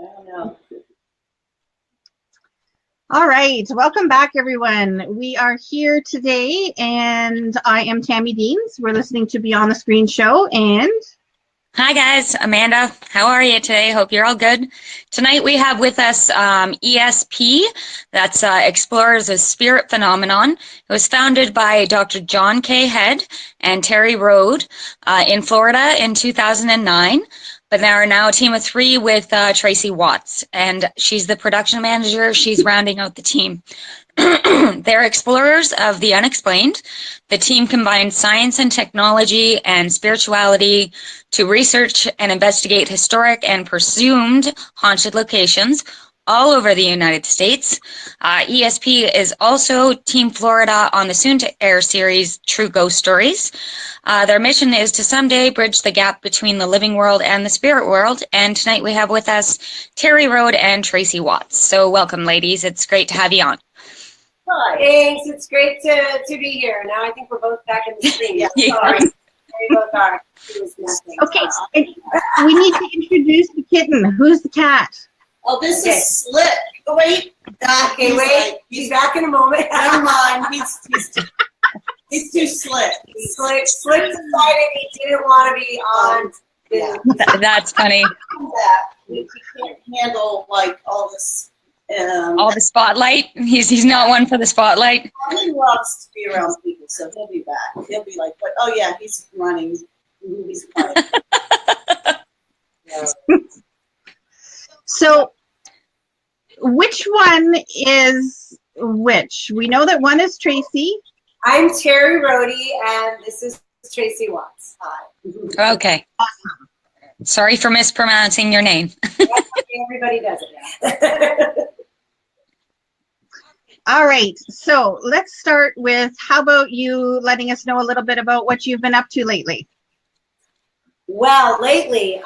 I don't know. All right, welcome back, everyone. We are here today, and I am Tammy Deans. We're listening to Beyond the Screen show, and hi guys, Amanda. How are you today? Hope you're all good. Tonight we have with us ESP, that's Explorers of Spirit Phenomenon. It was founded by Dr. John K. Head and Terry Rode in Florida in 2009. But they are now a team of 3 with Tracy Watts, and she's the production manager. She's rounding out the team. They're explorers of the unexplained. The team combines science and technology and spirituality to research and investigate historic and presumed haunted locations all over the United States. ESP is also Team Florida on the soon-to-air series True Ghost Stories. Their mission is to someday bridge the gap between the living world and the spirit world. And tonight we have with us Terry Rode and Tracy Watts. So welcome, ladies. It's great to have you on. Hi. Thanks. It's great to be here. Now I think we're both back in the screen. Yeah. Sorry. We both are. okay, we need to introduce the kitten. Who's the cat? Oh, this is Slick. Oh, wait. Okay, wait. He's back in a moment. Never mind. He's too slick. Slick decided he didn't want to be on. That's funny. He can't handle like all this. All the spotlight. He's not one for the spotlight. He loves to be around people, so he'll be back. He'll be like, "But oh yeah, he's running. He's quiet." So, which one is which? We know that one is Tracy. I'm Terry Rode, and this is Tracy Watts. Hi. Okay. Awesome. Sorry for mispronouncing your name. That's okay. Everybody does it. All right, so let's start with, how about you letting us know a little bit about what you've been up to lately? Well, lately,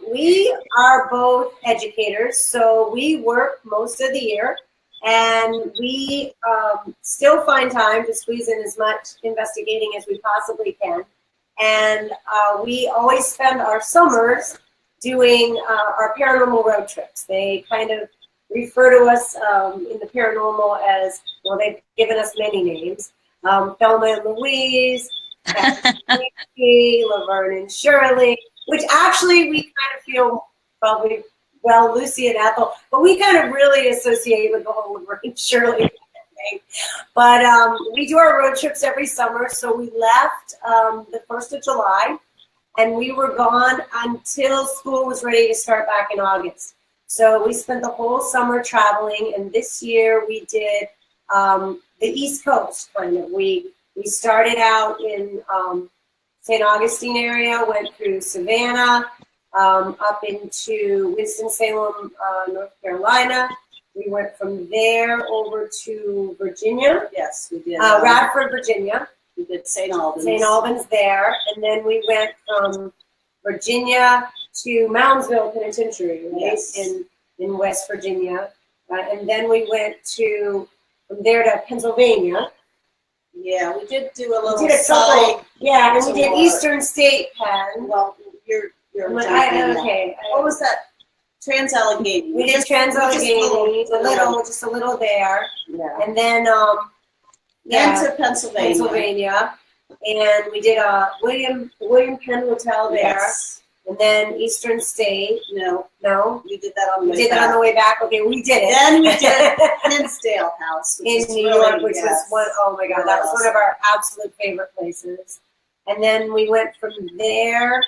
we are both educators, so we work most of the year, and we still find time to squeeze in as much investigating as we possibly can. And we always spend our summers doing our paranormal road trips. They kind of refer to us in the paranormal as, well, they've given us many names. Thelma and Louise, Laverne and Shirley, which actually we kind of feel probably, well, Lucy and Ethel, but we kind of really associate with the whole Laverne and Shirley thing. But we do our road trips every summer, so we left the 1st of July, and we were gone until school was ready to start back in August. So we spent the whole summer traveling, and this year we did the East Coast, kind of. We started out in St. Augustine area, went through Savannah, up into Winston-Salem, North Carolina. We went from there over to Virginia. Yes, we did. Radford, Virginia. We did St. Albans. St. Albans there, and then we went from Virginia to Moundsville Penitentiary, right? Yes. In West Virginia. And then we went from there to Pennsylvania. Yeah, we did do a little We did a couple, side. yeah, and we did Eastern State Penn. Well, you're Okay. What was that? Trans-Allegheny. We did Trans-Allegheny, just a little there. Yeah. And then, Then to Pennsylvania. And we did a William Penn Hotel there. Yes. And then Eastern State. No, We did that on the way did back. that on the way back. Okay, we did it. Then we did Hinsdale House, which in New York, which was one, oh my God, that was one of our absolute favorite places. And then we went from there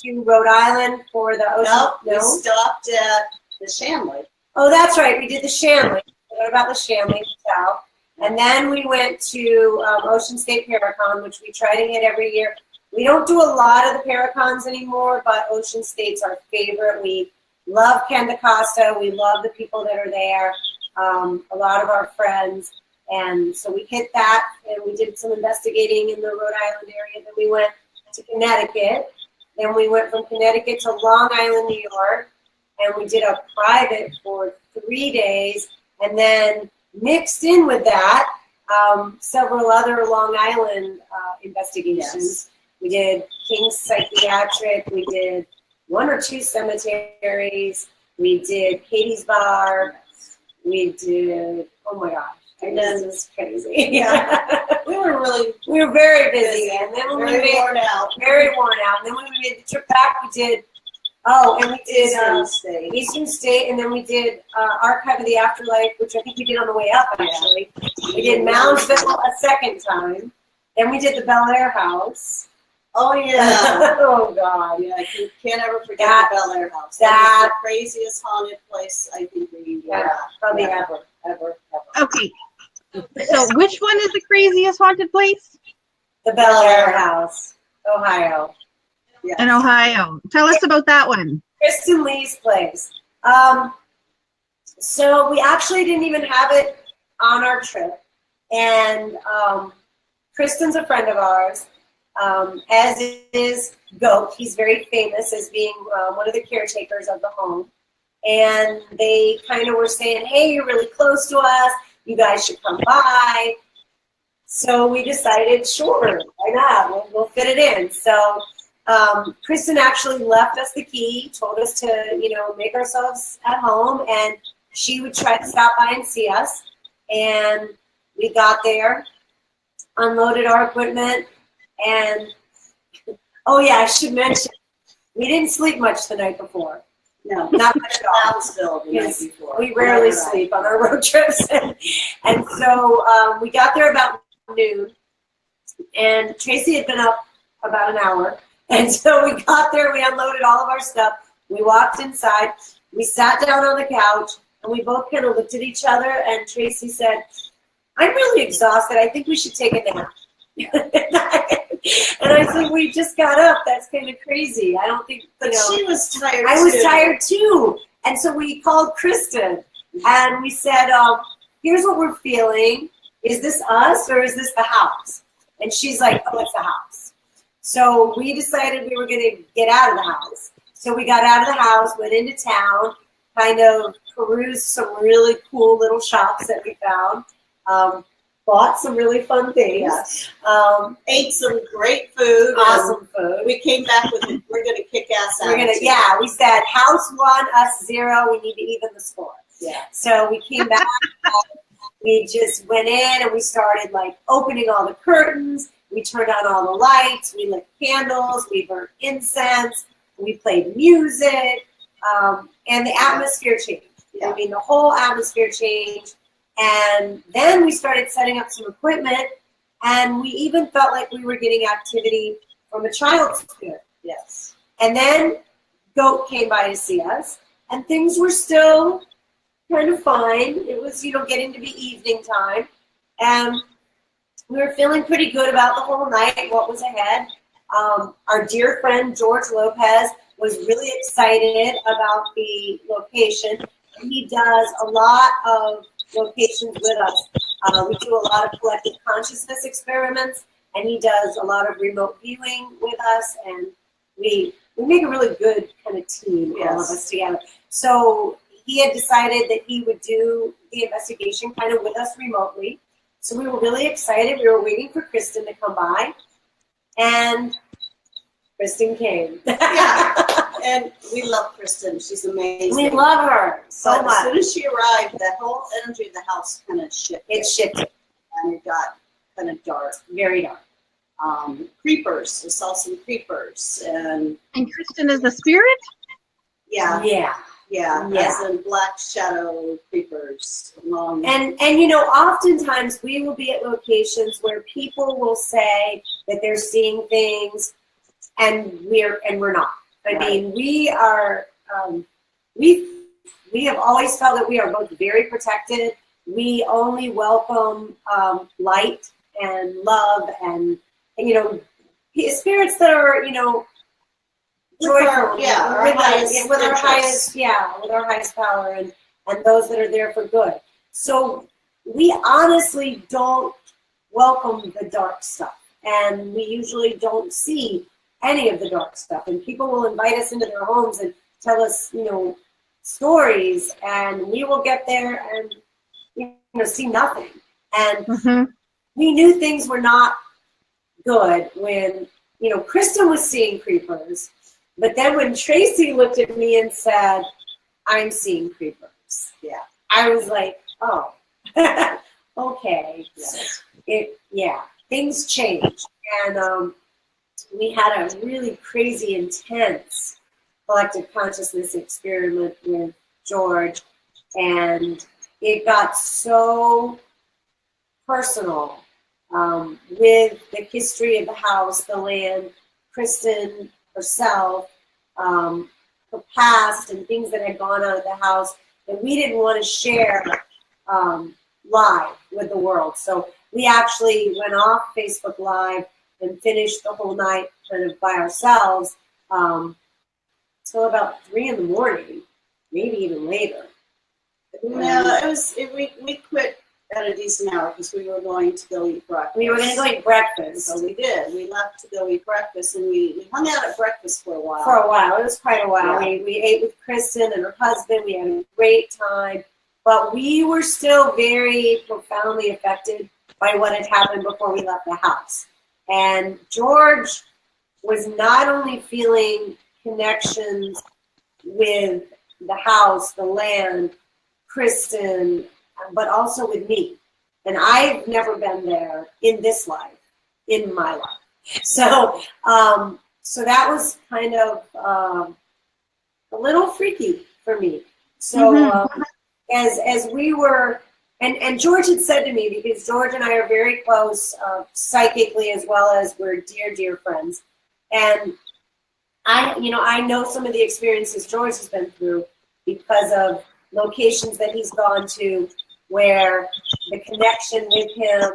to Rhode Island for the ocean. We stopped at the Shanley. Oh, that's right. We did the Shanley. What about the Shanley Hotel? And then we went to Ocean State Paracon, which we try to hit every year. We don't do a lot of the Paracons anymore, but Ocean State's our favorite. We love Ken DaCosta. We love the people that are there, a lot of our friends. And so we hit that, and we did some investigating in the Rhode Island area. Then we went to Connecticut. Then we went from Connecticut to Long Island, New York, and we did a private for 3 days. And then mixed in with that, several other Long Island investigations. Yes. We did King's Psychiatric. We did 1 or 2 cemeteries. We did Katie's Bar. We did, oh my gosh. And then this is crazy. Yeah. We were very busy. And then when very worn out. Very worn out. And then when we made the trip back, we did, and we did Eastern State, and then we did Archive of the Afterlife, which I think we did on the way up, actually. We did Moundsville a second time. Then we did the Bel Air House. Oh, yeah. Oh, God. Yeah, you can't ever forget the Bel Air House. That was the craziest haunted place I think we probably ever. Okay. So which one is the craziest haunted place? The Bel Air House, Ohio. Yes. In Ohio. Tell us about that one. Kristen Lee's place. So we actually didn't even have it on our trip. And Kristen's a friend of ours, as is Goat. He's very famous as being one of the caretakers of the home. And they kind of were saying, hey, you're really close to us. You guys should come by. So we decided, sure, why not? We'll fit it in. So Kristen actually left us the key, told us to, make ourselves at home, and she would try to stop by and see us. And we got there, unloaded our equipment, and, oh yeah, I should mention, we didn't sleep much the night before. No, not much at all. Moundsville the night before. We rarely sleep on our road trips. And so we got there about noon, and Tracy had been up about an hour. And so we got there, we unloaded all of our stuff. We walked inside, we sat down on the couch, and we both kind of looked at each other, and Tracy said, I'm really exhausted. I think we should take a nap. And I said, we just got up. That's kind of crazy. I don't think, But she was tired I was tired too. And so we called Kristen, and we said, here's what we're feeling. Is this us or is this the house? And she's like, oh, it's the house. So we decided we were going to get out of the house. So we got out of the house, went into town, kind of perused some really cool little shops that we found. Bought some really fun things. Yes. Ate some great food. Awesome food. We came back with it. We're going to kick ass out. We said house 1, us 0. We need to even the score. Yeah. So we came back. We just went in and we started opening all the curtains. We turned on all the lights. We lit candles. We burnt incense. We played music. And the atmosphere changed. Yeah. I mean, the whole atmosphere changed. And then we started setting up some equipment, and we even felt like we were getting activity from a child's spirit. Yes. And then Goat came by to see us, and things were still kind of fine. It was, getting to be evening time, and we were feeling pretty good about the whole night, what was ahead. Our dear friend George Lopez was really excited about the location. He does a lot of locations with us. We do a lot of collective consciousness experiments, and he does a lot of remote viewing with us, and we make a really good kind of team, all of us together. So he had decided that he would do the investigation kind of with us remotely. So we were really excited. We were waiting for Kristen to come by, and Kristen came. Yeah. And we love Kristen. She's amazing. We love her so much. As soon as she arrived, the whole energy of the house kind of shifted. It shifted. And it got kind of dark. Very dark. Creepers. We saw some creepers. And Kristen is the spirit? Yeah. Yeah. Yeah. As in black shadow creepers. Long. And oftentimes we will be at locations where people will say that they're seeing things, and we're not. I mean, we are, we have always felt that we are both very protected. We only welcome light and love and spirits that are, joyful. With our highest power and those that are there for good. So we honestly don't welcome the dark stuff, and we usually don't see any of the dark stuff, and people will invite us into their homes and tell us, stories, and we will get there and see nothing. And we knew things were not good when Kristen was seeing creepers, but then when Tracy looked at me and said, I'm seeing creepers. Yeah. I was like, oh, okay. Things changed. And we had a really crazy, intense collective consciousness experiment with George, and it got so personal with the history of the house, the land, Kristen herself, her past, and things that had gone on at the house that we didn't want to share live with the world. So we actually went off Facebook Live and finished the whole night kind of by ourselves till about 3 a.m, maybe even later. No, we quit at a decent hour because we were going to go eat breakfast. We were going to go eat breakfast. So we did. We left to go eat breakfast, and we hung out at breakfast for a while. It was quite a while. Yeah. We ate with Kristen and her husband. We had a great time. But we were still very profoundly affected by what had happened before we left the house. And George was not only feeling connections with the house, the land, Kristen, but also with me. And I've never been there in this life, in my life. So that was kind of a little freaky for me. So as we were, and George had said to me, because George and I are very close psychically, as well as we're dear, dear friends. And I know some of the experiences George has been through because of locations that he's gone to where the connection with him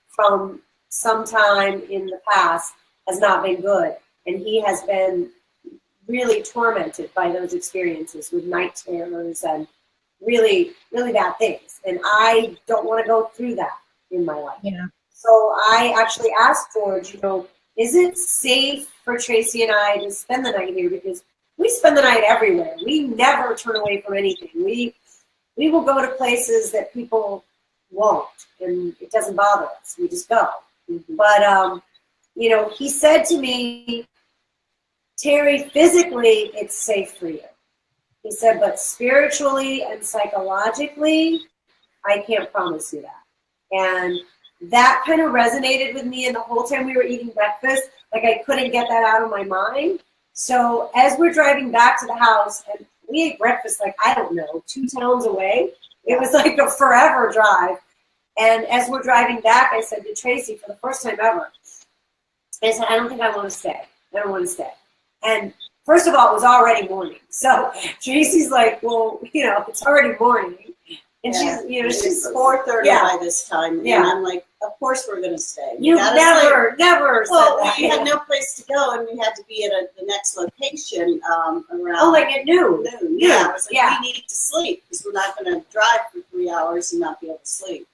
from some time in the past has not been good. And he has been really tormented by those experiences with night terrors and really, really bad things. And I don't want to go through that in my life. Yeah. So I actually asked George, is it safe for Tracy and I to spend the night here? Because we spend the night everywhere. We never turn away from anything. We will go to places that people won't, and it doesn't bother us. We just go. Mm-hmm. But, he said to me, Terry, physically, it's safe for you. He said, but spiritually and psychologically, I can't promise you that. And that kind of resonated with me, and the whole time we were eating breakfast, like I couldn't get that out of my mind. So as we're driving back to the house, and we ate breakfast like, I don't know, 2 towns away. It was like a forever drive. And as we're driving back, I said to Tracy, for the first time ever, I said, I don't think I want to stay. I don't want to stay. And first of all, it was already morning. So Tracy's like, well, it's already morning. And she's 4:30 by this time. Yeah. And I'm like, of course we're going to stay. You never Well, said that. we had no place to go, and we had to be at the next location around. Oh, like at noon. Yeah. I was like, we need to sleep because we're not going to drive for 3 hours and not be able to sleep.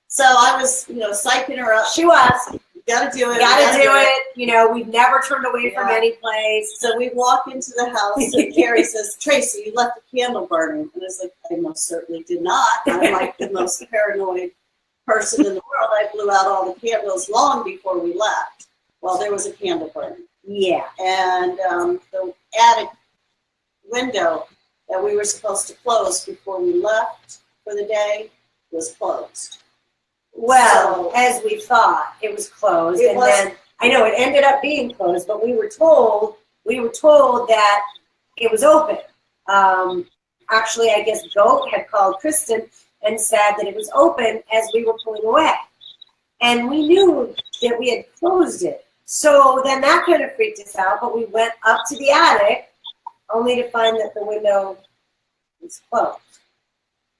So I was, psyching her up. She was. Got to do it. Got to do it. We've never turned away from any place. So we walk into the house, and Carrie says, Tracy, you left the candle burning. And I was like, I most certainly did not. I'm like the most paranoid person in the world. I blew out all the candles long before we left. Well, there was a candle burning. Yeah. And the attic window that we were supposed to close before we left for the day was closed. Well, as we thought, it was closed, then I know it ended up being closed, but we were told that it was open. Actually, I guess Goat had called Kristen and said that it was open as we were pulling away, and we knew that we had closed it. So then that kind of freaked us out. But we went up to the attic, only to find that the window was closed.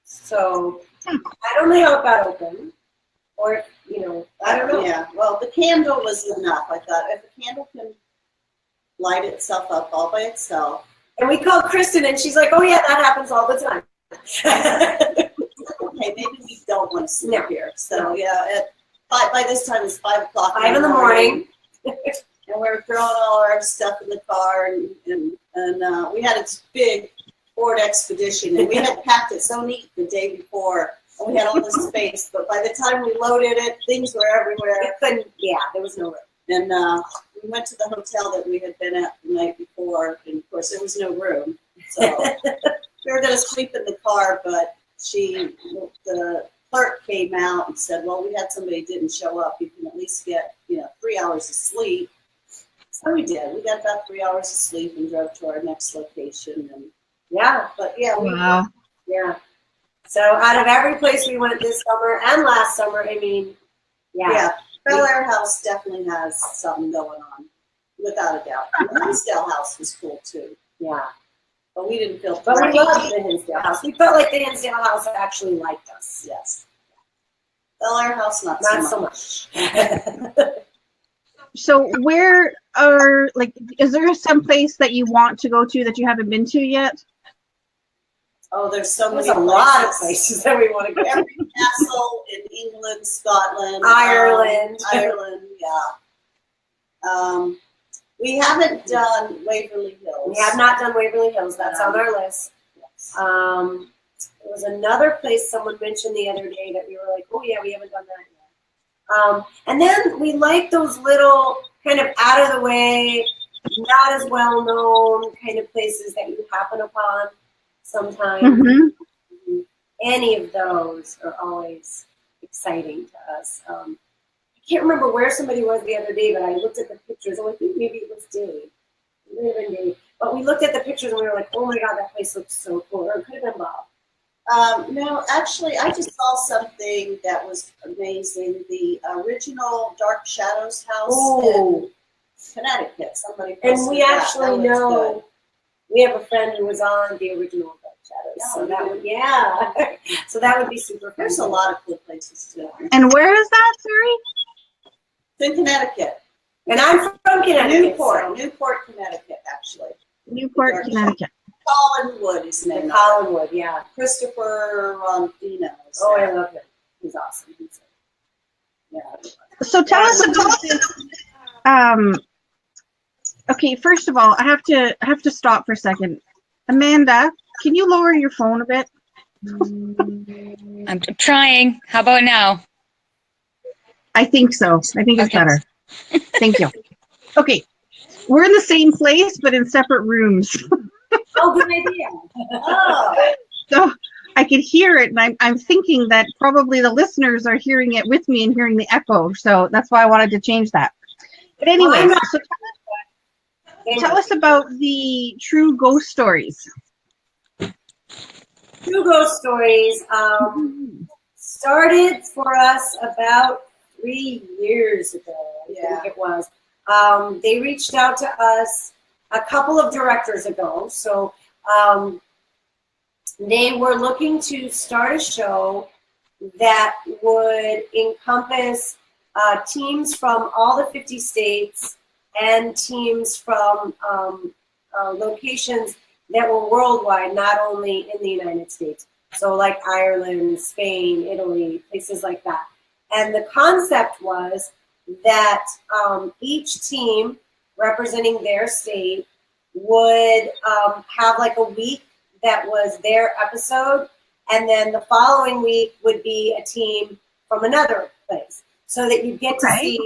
So I don't know how it got open. Or, I don't know. Yeah, well, the candle was enough. I thought if the candle can light itself up all by itself. And we called Kristen, and she's like, oh, yeah, that happens all the time. Okay, maybe we don't want to sleep here. So, by this time it's 5 o'clock. 5 in the morning. And we're throwing all our stuff in the car, and we had this big Ford Expedition, and we had packed it so neat the day before. And we had all this space, but by the time we loaded it, things were everywhere. There was no room. And we went to the hotel that we had been at the night before, and of course there was no room. So We were going to sleep in the car, but the clerk came out and said, well, we had somebody who didn't show up. You can at least get, 3 hours of sleep. So we did. We got about 3 hours of sleep and drove to our next location. And Wow. Yeah. So out of every place we went this summer and last summer, I mean, yeah. Bel Air House definitely has something going on, without a doubt. And the Hinsdale House was cool too. Yeah. But we didn't feel. But we loved the Hinsdale House. We felt like the Hinsdale House actually liked us. Yes. Bel Air House, not so much. So where is there some place that you want to go to that you haven't been to yet? Oh, there's a lot of places that we want to go. Every castle in England, Scotland, Ireland, yeah. We haven't done Waverly Hills. We have not done Waverly Hills. That's on our list. Yes. There was another place someone mentioned the other day that we were like, oh yeah, we haven't done that yet. And then we like those little kind of out of the way, not as well known kind of places that you happen upon sometimes. Mm-hmm. Any of those are always exciting to us. I can't remember where somebody was the other day, but I looked at the pictures. I think maybe it was Dave. It may have been Dave. But we looked at the pictures and we were like, oh my God, that place looks so cool. Or it could have been Bob. No, actually, I just saw something that was amazing. The original Dark Shadows house in Connecticut. Somebody posted and we that. actually That know good. we have a friend who was on the original Dark Shadows. Yeah, So that would, so that would be super fun. There's a lot of cool places too. And where is that, sorry? It's in Connecticut. And I'm from Connecticut. Newport, Connecticut, actually. Newport, Connecticut. Collinwood is named. Collinwood, yeah. Christopher Rondino. Oh, I love him. He's awesome. So tell us about this. Okay, first of all, I have to stop for a second. Amanda, can you lower your phone a bit? I'm trying. How about now? I think so. I think it's better. Thank you. Okay, we're in the same place, but in separate rooms. Oh, good idea. Oh. So I could hear it, and I'm thinking that probably the listeners are hearing it with me and hearing the echo. So that's why I wanted to change that. But anyway, so tell us about the True Ghost Stories. True Ghost Stories started for us about 3 years ago, I think it was. They reached out to us a couple of directors ago. So they were looking to start a show that would encompass teams from all the 50 states and teams from locations that were worldwide, not only in the United States. So like Ireland, Spain, Italy, places like that. And the concept was that each team representing their state would have like a week that was their episode, and then the following week would be a team from another place, so that you get to see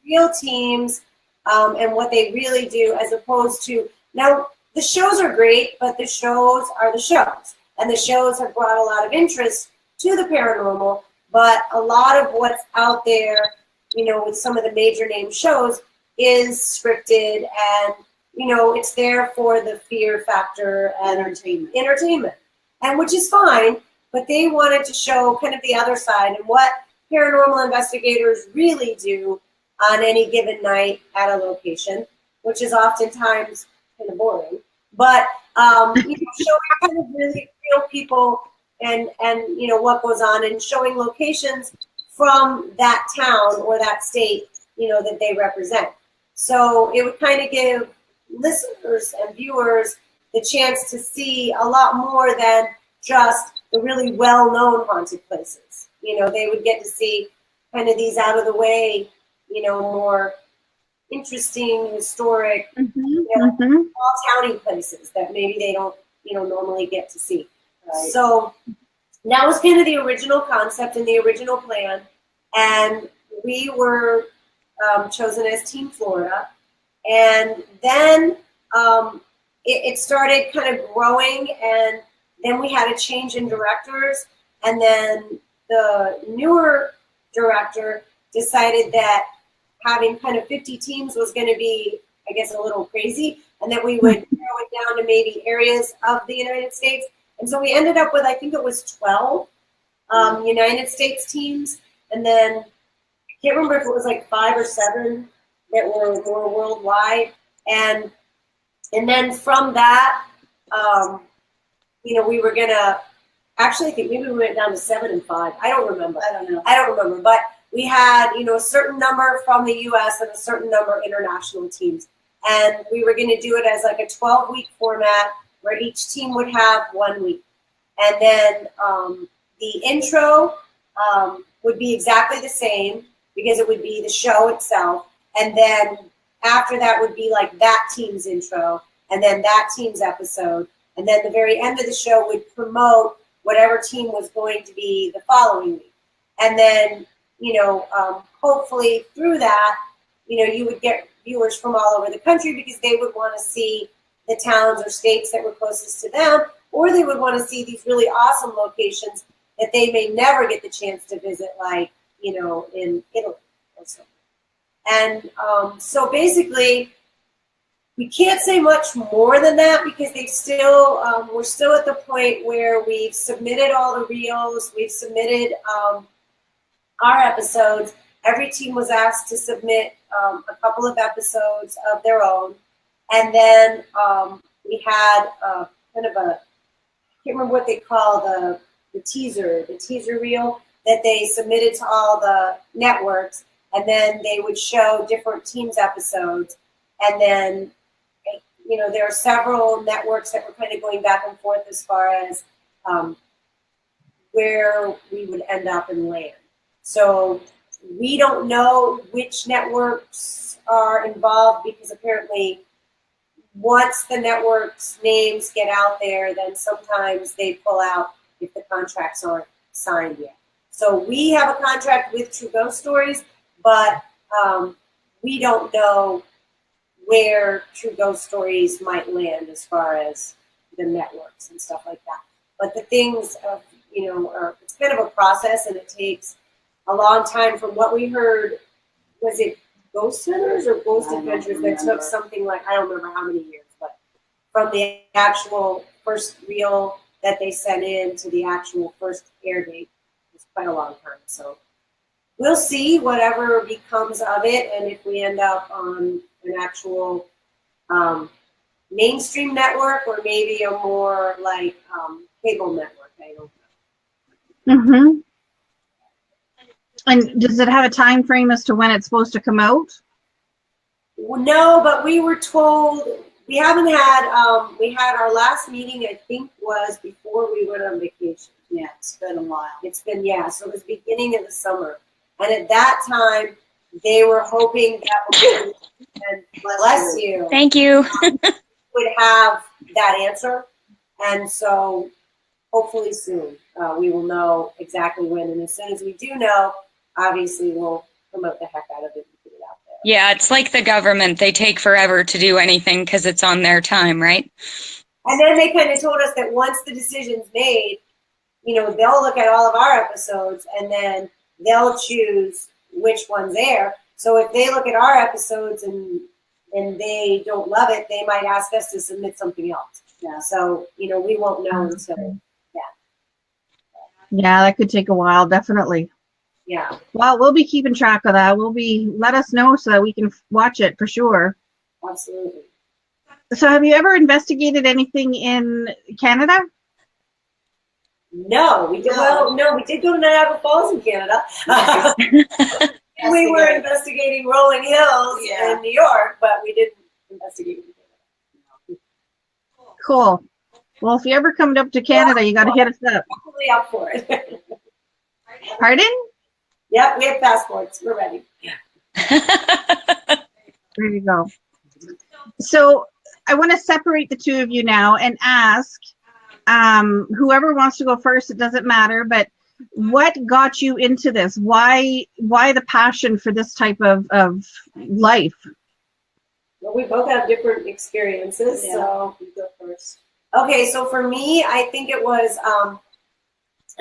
real teams and what they really do, as opposed to, now the shows are great, but the shows are the shows, and the shows have brought a lot of interest to the paranormal, but a lot of what's out there, with some of the major name shows, is scripted, and it's there for the fear factor and entertainment, and which is fine, but they wanted to show kind of the other side and what paranormal investigators really do on any given night at a location, which is oftentimes kind of boring, but showing kind of really real people and what goes on, and showing locations from that town or that state, that they represent. So it would kind of give listeners and viewers the chance to see a lot more than just the really well-known haunted places. They would get to see kind of these out of the way, more interesting, historic, small towny places that maybe they don't, normally get to see. Right. So that was kind of the original concept and the original plan. And we were chosen as Team Florida. And then it started kind of growing, and then we had a change in directors, and then the newer director decided that having kind of 50 teams was going to be, I guess, a little crazy, and that we would narrow it down to maybe areas of the United States. And so we ended up with, I think it was 12 United States teams, and then I can't remember if it was like 5 or 7 that were more worldwide. And then from that, we were gonna actually, I think maybe we went down to 7 and 5. I don't remember. I don't know. I don't remember, but we had a certain number from the U.S. and a certain number of international teams, and we were going to do it as like a 12-week format where each team would have 1 week, and then the intro would be exactly the same because it would be the show itself, and then after that would be like that team's intro, and then that team's episode, and then the very end of the show would promote whatever team was going to be the following week, and then hopefully through that, you would get viewers from all over the country because they would want to see the towns or states that were closest to them, or they would want to see these really awesome locations that they may never get the chance to visit, like, in Italy or something. And so basically, we can't say much more than that because we're still at the point where we've submitted all the reels, we've submitted our episodes. Every team was asked to submit a couple of episodes of their own. And then we had kind of I can't remember what they call the teaser reel that they submitted to all the networks. And then they would show different teams' episodes. And then, there are several networks that were kind of going back and forth as far as where we would end up and land. So we don't know which networks are involved because apparently once the networks' names get out there, then sometimes they pull out if the contracts aren't signed yet. So we have a contract with True Ghost Stories, but we don't know where True Ghost Stories might land as far as the networks and stuff like that. But the things, it's kind of a process, and it takes a long time. From what we heard, was it Ghost Hunters or Ghost Adventures that took something like, I don't remember how many years, but from the actual first reel that they sent in to the actual first air date was quite a long time. So we'll see whatever becomes of it, and if we end up on an actual mainstream network or maybe a more like cable network. I don't know. Mm-hmm. And does it have a time frame as to when it's supposed to come out? No, but we were told we haven't had. We had our last meeting, I think, was before we went on vacation. Yeah, it's been a while. It's been, so it was beginning of the summer, and at that time they were hoping that and bless you. Thank you. Would have that answer, and so hopefully soon we will know exactly when. And as soon as we do know, obviously we'll promote the heck out of it and put it out there. Yeah, it's like the government. They take forever to do anything because it's on their time, right? And then they kind of told us that once the decision's made, they'll look at all of our episodes and then they'll choose which ones air. So if they look at our episodes and they don't love it, they might ask us to submit something else. Yeah. So, we won't know until Yeah, that could take a while, definitely. Yeah. Well, we'll be keeping track of that. Let us know so that we can watch it for sure. Absolutely. So have you ever investigated anything in Canada? No, we did. Well, no, we did go to Niagara Falls in Canada. We were investigating Rolling Hills in New York, but we didn't investigate in Canada. Cool. Well, if you ever come up to Canada, you got to hit us up. Totally up for it. Pardon? Yep, we have passports. We're ready. There you go. So I want to separate the two of you now and ask whoever wants to go first, it doesn't matter, but what got you into this? Why the passion for this type of life? Well, we both have different experiences, so you go first. Okay, so for me, I think it was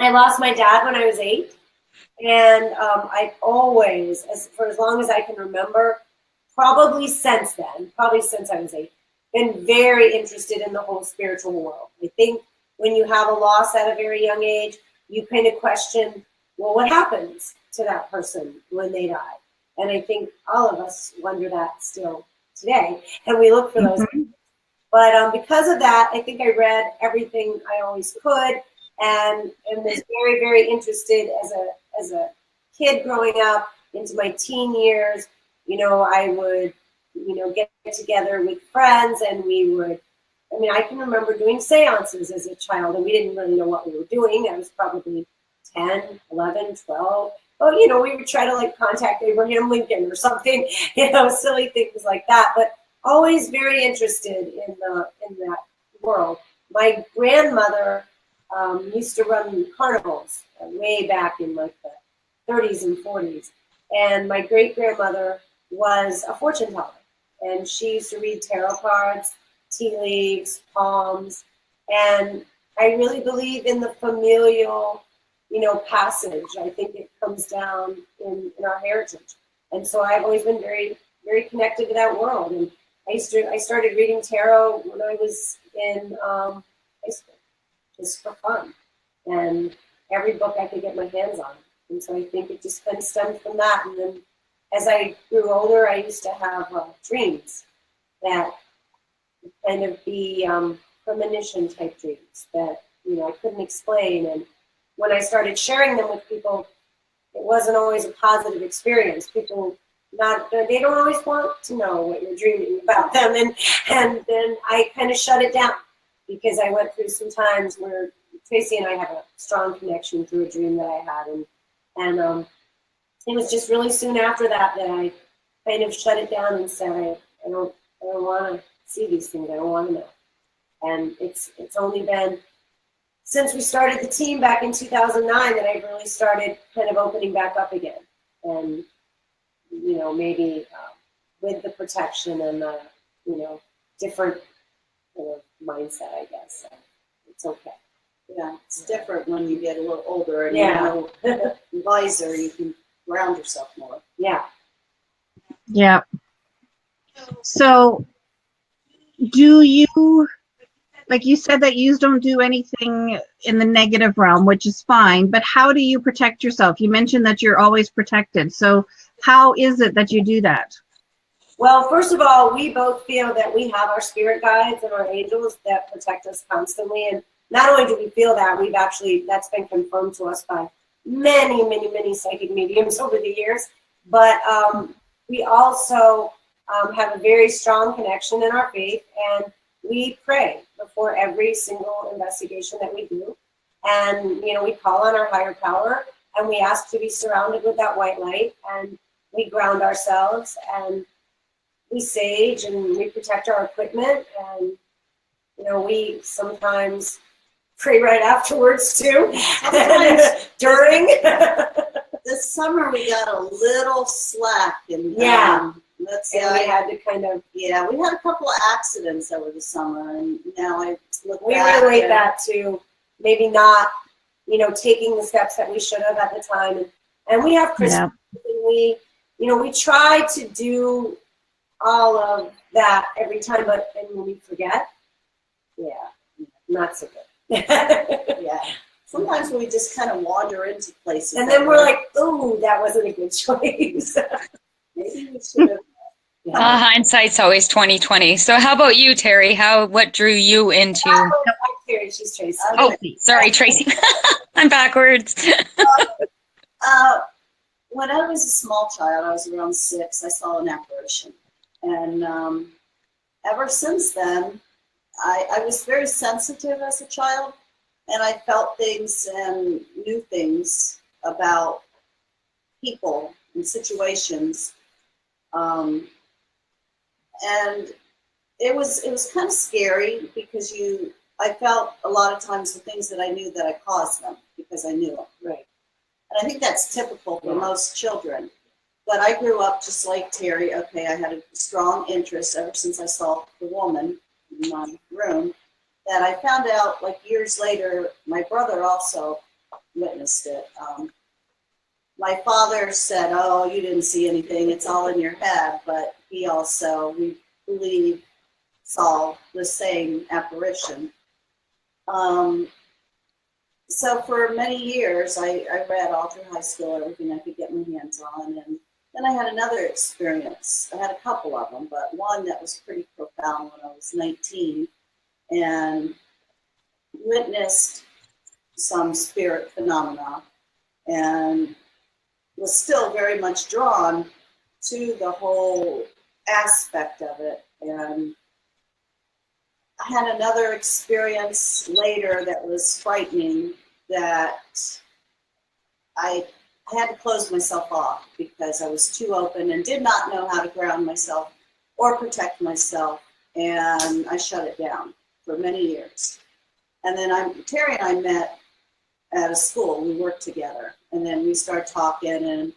I lost my dad when I was 8, and I've always, for as long as I can remember, probably since then, probably since I was 8, been very interested in the whole spiritual world. I think when you have a loss at a very young age, you kind of question, well, what happens to that person when they die? And I think all of us wonder that still today, and we look for those. But because of that, I think I read everything I always could, and was very, very interested as a kid growing up into my teen years. You know, I would, get together with friends, and we would. I mean, I can remember doing seances as a child, and we didn't really know what we were doing. I was probably 10, 11, 12. Well, we would try to like contact Abraham Lincoln or something, silly things like that. But always very interested in that world. My grandmother used to run carnivals way back in like the 30s and 40s, and my great grandmother was a fortune teller, and she used to read tarot cards, tea leaves, palms, and I really believe in the familial, passage. I think it comes down in our heritage, and so I've always been very, very connected to that world. And I started reading tarot when I was in high school, just for fun, and every book I could get my hands on. And so I think it just kind of stemmed from that. And then as I grew older, I used to have dreams that would kind of be premonition type dreams that I couldn't explain. And when I started sharing them with people, it wasn't always a positive experience. People they don't always want to know what you're dreaming about them, and then I kind of shut it down because I went through some times where Tracy and I have a strong connection through a dream that I had, and it was just really soon after that I kind of shut it down and said I don't want to see these things. I don't want to know. And it's only been since we started the team back in 2009 that I've really started kind of opening back up again, and maybe with the protection and the, different mindset, I guess. So it's okay. Yeah, it's different when you get a little older and wiser. You can ground yourself more. Yeah. Yeah. So, do you, like you said that you don't do anything in the negative realm, which is fine, but how do you protect yourself? You mentioned that you're always protected. So how is it that you do that? Well, first of all, we both feel that we have our spirit guides and our angels that protect us constantly. And not only do we feel that, that's been confirmed to us by many, many, many psychic mediums over the years. But we also have a very strong connection in our faith, and we pray before every single investigation that we do. And, we call on our higher power, and we ask to be surrounded with that white light, and we ground ourselves, and we sage, and we protect our equipment, and, we sometimes pray right afterwards too. Sometimes during. This summer we got a little slack, and we had to kind of. Yeah, we had a couple of accidents over the summer, and now I look we back. We relate that to maybe not, taking the steps that we should have at the time, and we have Christmas, and we try to do all of that every time, but then when we forget, not so good. Yeah. Sometimes we just kind of wander into places. And then we're like, ooh, that wasn't a good choice. Maybe we should have. Hindsight's always 20/20. So how about you, Terry? What drew you into? I'm Terry, she's Tracy. Oh, sorry, Tracy. I'm backwards. When I was a small child, I was around 6, I saw an apparition. And ever since then, I was very sensitive as a child, and I felt things and knew things about people and situations. And it was kind of scary because I felt a lot of times the things that I knew that I caused them because I knew them. Right. And I think that's typical for most children. But I grew up just like Terry. Okay, I had a strong interest ever since I saw the woman in my room that I found out like years later, my brother also witnessed it. My father said, "Oh, you didn't see anything. It's all in your head." But he also, we believe, saw the same apparition. So for many years, I read all through high school, everything I could get my hands on. And then I had another experience. I had a couple of them, but one that was pretty profound when I was 19 and witnessed some spirit phenomena and was still very much drawn to the whole aspect of it. And I had another experience later that was frightening, that I had to close myself off because I was too open and did not know how to ground myself or protect myself, and I shut it down for many years. And then Terry and I met at a school. We worked together, and then we started talking, and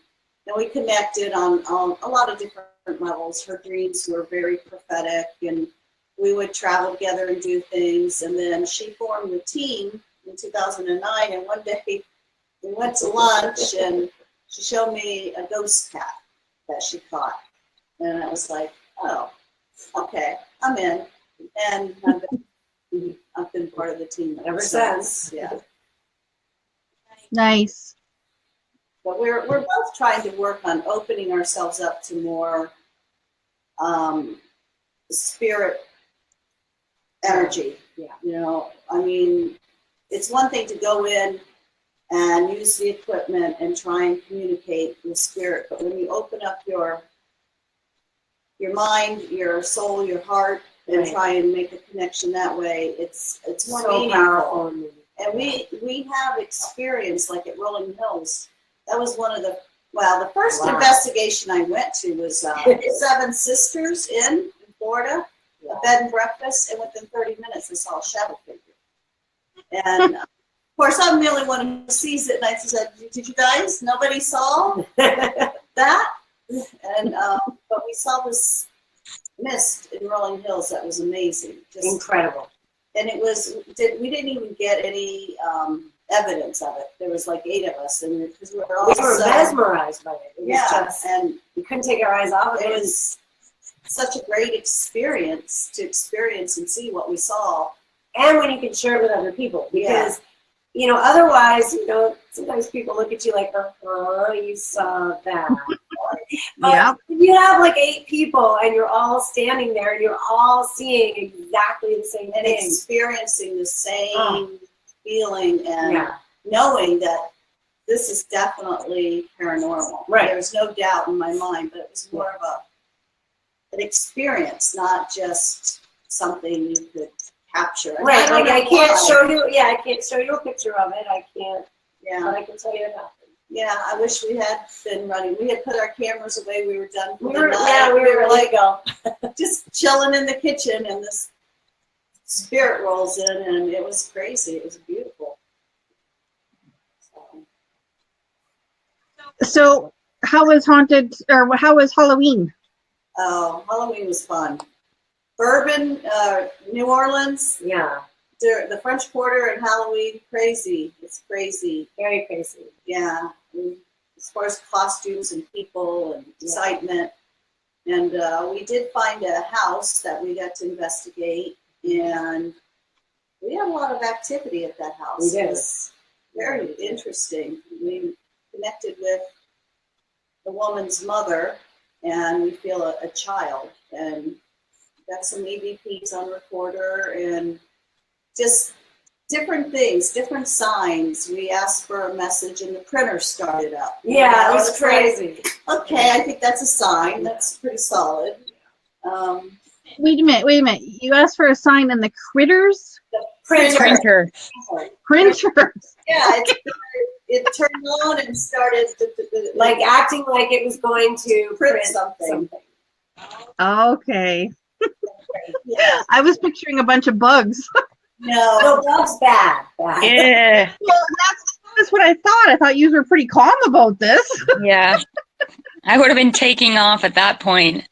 we connected on a lot of different levels. Her dreams were very prophetic, and we would travel together and do things. And then she formed a team in 2009, and one day we went to lunch, and she showed me a ghost cat that she caught. And I was like, oh, okay, I'm in. And I've been part of the team ever since. Yeah. Nice. But we're both trying to work on opening ourselves up to more spirit energy. Yeah. You know, I mean, it's one thing to go in and use the equipment and try and communicate with spirit, but when you open up your mind, your soul, your heart, and try and make a connection that way, it's more so meaningful. powerful. And we have experience, like at Rolling Hills. That was one of the first investigation I went to was Seven Sisters in Florida, a bed and breakfast, and within 30 minutes I saw a shadow figure. And of course, I'm the only one who sees it, and I said, "Did you guys? Nobody saw that?" And but we saw this mist in Rolling Hills that was amazing, just incredible. And it was, we didn't even get any evidence of it. There was like 8 of us, and because we were all mesmerized by it. And we couldn't take our eyes off of it. It was such a great experience to experience and see what we saw. And when you can share it with other people, because you know, otherwise, you know, sometimes people look at you like, "Oh, you saw that." But if you have like 8 people and you're all standing there and you're all seeing exactly the same and thing, experiencing the same feeling and knowing that this is definitely paranormal. Right. There's no doubt in my mind, but it was more of an experience, not just something you could capture. And right, like I can't show you. Yeah, I can't show you a picture of it. I can't. Yeah, but I can tell you it happened. Yeah, I wish we had been running. We had put our cameras away. We were done for the night. Yeah, we were like just chilling in the kitchen, and this spirit rolls in, and it was crazy. It was beautiful. So how was Halloween? Oh, Halloween was fun. Bourbon, New Orleans. Yeah. The French Quarter and Halloween, crazy. It's crazy. Very crazy. Yeah. As far as costumes and people and excitement. And we did find a house that we got to investigate, and we had a lot of activity at that house. We did. It was very interesting. We connected with the woman's mother, and we feel a child, and got some EVPs on recorder, and just different things, different signs. We asked for a message, and the printer started up. Yeah, it was crazy. Like, okay, I think that's a sign. That's pretty solid. Wait a minute. You asked for a sign, and the critters? The Printer. Printers. Yeah, it turned on and started like acting like it was going to print something. Okay. Yeah. I was picturing a bunch of bugs. No, bugs bad. Yeah. Well, that's what I thought. I thought you were pretty calm about this. Yeah. I would have been taking off at that point.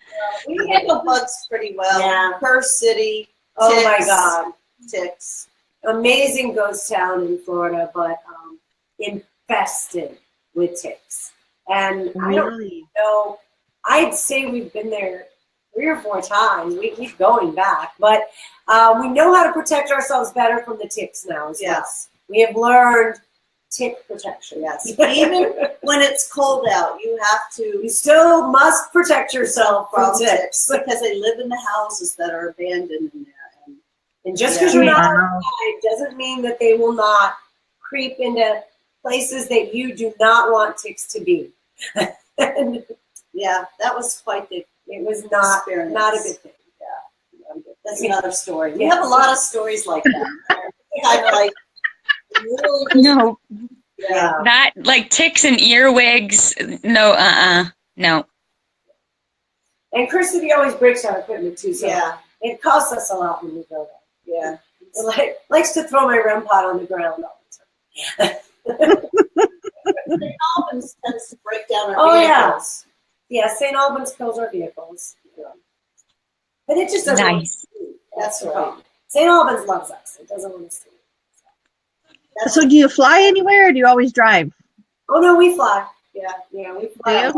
We handle bugs pretty well. Yeah. Per city. Oh ticks, my God. ticks. Amazing ghost town in Florida, but infested with ticks. And I don't know, I'd say we've been there 3 or 4 times. We keep going back, but we know how to protect ourselves better from the ticks now as well. We have learned tick protection. Yes. Even when it's cold out, you have to. You still must protect yourself from ticks because they live in the houses that are abandoned in there. And just because you're not outside doesn't mean that they will not creep into places that you do not want ticks to be. Yeah, that was quite the. It was not a good thing. Yeah, that's another story. We have a lot of stories like that. Kind of like really. No. Yeah. That like ticks and earwigs. No, no. And Christy always breaks our equipment too, so it costs us a lot when we go there. Yeah. It likes to throw my REM pod on the ground all the time. St. Albans tends to break down our vehicles. Yeah, St. Albans kills our vehicles. Yeah. But it just doesn't want us to. That's right. St. Albans loves us. It doesn't want us to. So do you fly anywhere or do you always drive? Oh, no, we fly. Yeah, we fly.